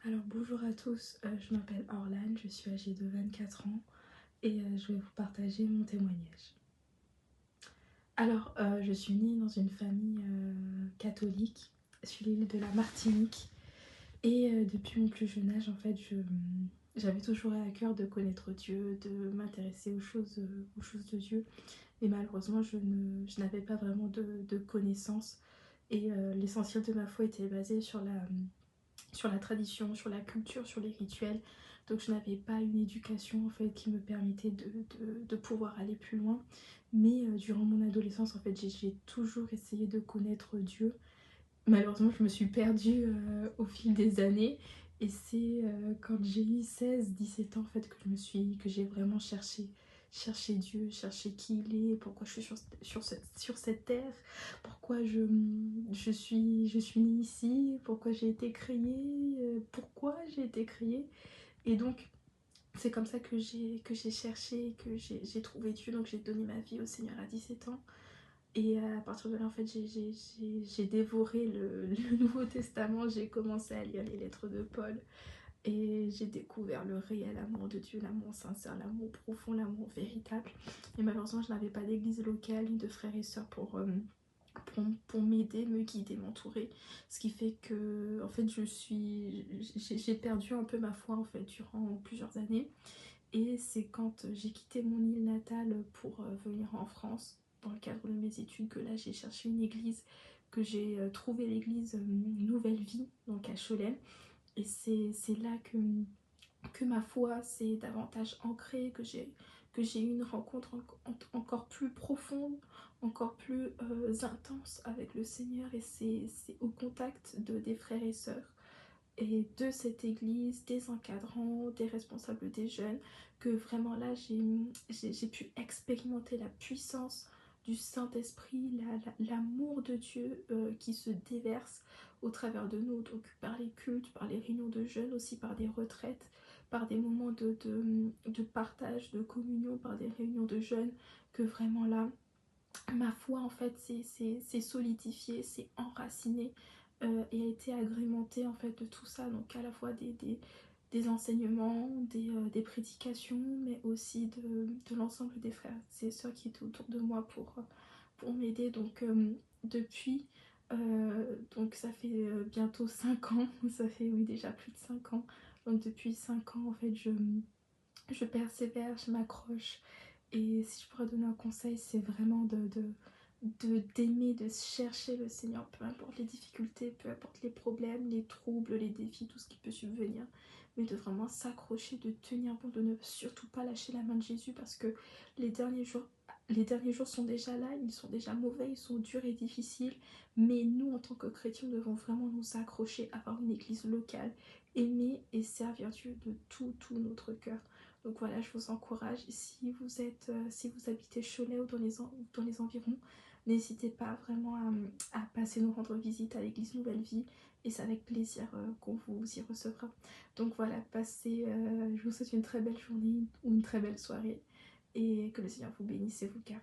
Alors bonjour à tous, je m'appelle Orlane, je suis âgée de 24 ans et je vais vous partager mon témoignage. Alors je suis née dans une famille catholique sur l'île de la Martinique et depuis mon plus jeune âge en fait j'avais toujours à cœur de connaître Dieu, de m'intéresser aux choses de Dieu, et malheureusement je n'avais pas vraiment de connaissances et l'essentiel de ma foi était basé sur la tradition, sur la culture, sur les rituels. Donc je n'avais pas une éducation en fait qui me permettait de pouvoir aller plus loin. Mais durant mon adolescence en fait j'ai toujours essayé de connaître Dieu. Malheureusement je me suis perdue au fil des années. Et c'est quand j'ai eu 16-17 ans en fait que j'ai vraiment cherché Dieu, cherché qui il est, pourquoi je suis sur cette terre, pourquoi je suis née ici, pourquoi j'ai été créée, pourquoi j'ai été créée. Et donc c'est comme ça que j'ai cherché, j'ai trouvé Dieu, donc j'ai donné ma vie au Seigneur à 17 ans. Et à partir de là, en fait, j'ai dévoré le Nouveau Testament, j'ai commencé à lire les lettres de Paul et j'ai découvert le réel amour de Dieu, l'amour sincère, l'amour profond, l'amour véritable. Et malheureusement, je n'avais pas d'église locale ni de frères et sœurs pour m'aider, me guider, m'entourer. Ce qui fait que, en fait, j'ai perdu un peu ma foi en fait durant plusieurs années. Et c'est quand j'ai quitté mon île natale pour venir en France, dans le cadre de mes études, que là j'ai cherché une église, que j'ai trouvé l'église Nouvelle Vie, donc à Cholet. Et c'est là que ma foi s'est davantage ancrée, que j'ai eu une rencontre encore plus profonde, encore plus intense avec le Seigneur. Et c'est au contact des frères et sœurs et de cette église, des encadrants, des responsables des jeunes, que vraiment là j'ai pu expérimenter la puissance du Saint-Esprit, l'amour de Dieu qui se déverse au travers de nous, donc par les cultes, par les réunions de jeunes, aussi par des retraites, par des moments de partage, de communion, par des réunions de jeunes, que vraiment là ma foi en fait c'est solidifié, c'est enraciné et a été agrémenté en fait de tout ça, donc à la fois des enseignements, des prédications, mais aussi de l'ensemble des frères et sœurs qui étaient autour de moi pour m'aider. Donc depuis, donc ça fait bientôt 5 ans, ça fait oui déjà plus de 5 ans, donc depuis 5 ans en fait je persévère, je m'accroche. Et si je pourrais donner un conseil, c'est vraiment d'aimer, de chercher le Seigneur, peu importe les difficultés, peu importe les problèmes, les troubles, les défis, tout ce qui peut subvenir, mais de vraiment s'accrocher, de tenir bon, de ne surtout pas lâcher la main de Jésus, parce que les derniers jours, les derniers jours sont déjà là, ils sont déjà mauvais, ils sont durs et difficiles, mais nous en tant que chrétiens, nous devons vraiment nous accrocher, avoir une église locale, aimer et servir Dieu de tout notre cœur. Donc voilà, je vous encourage, si vous habitez Cholet ou dans les environs, n'hésitez pas vraiment à passer nous rendre visite à l'église Nouvelle Vie, et c'est avec plaisir qu'on vous y recevra. Donc voilà, je vous souhaite une très belle journée ou une très belle soirée, et que le Seigneur vous bénisse et vous garde.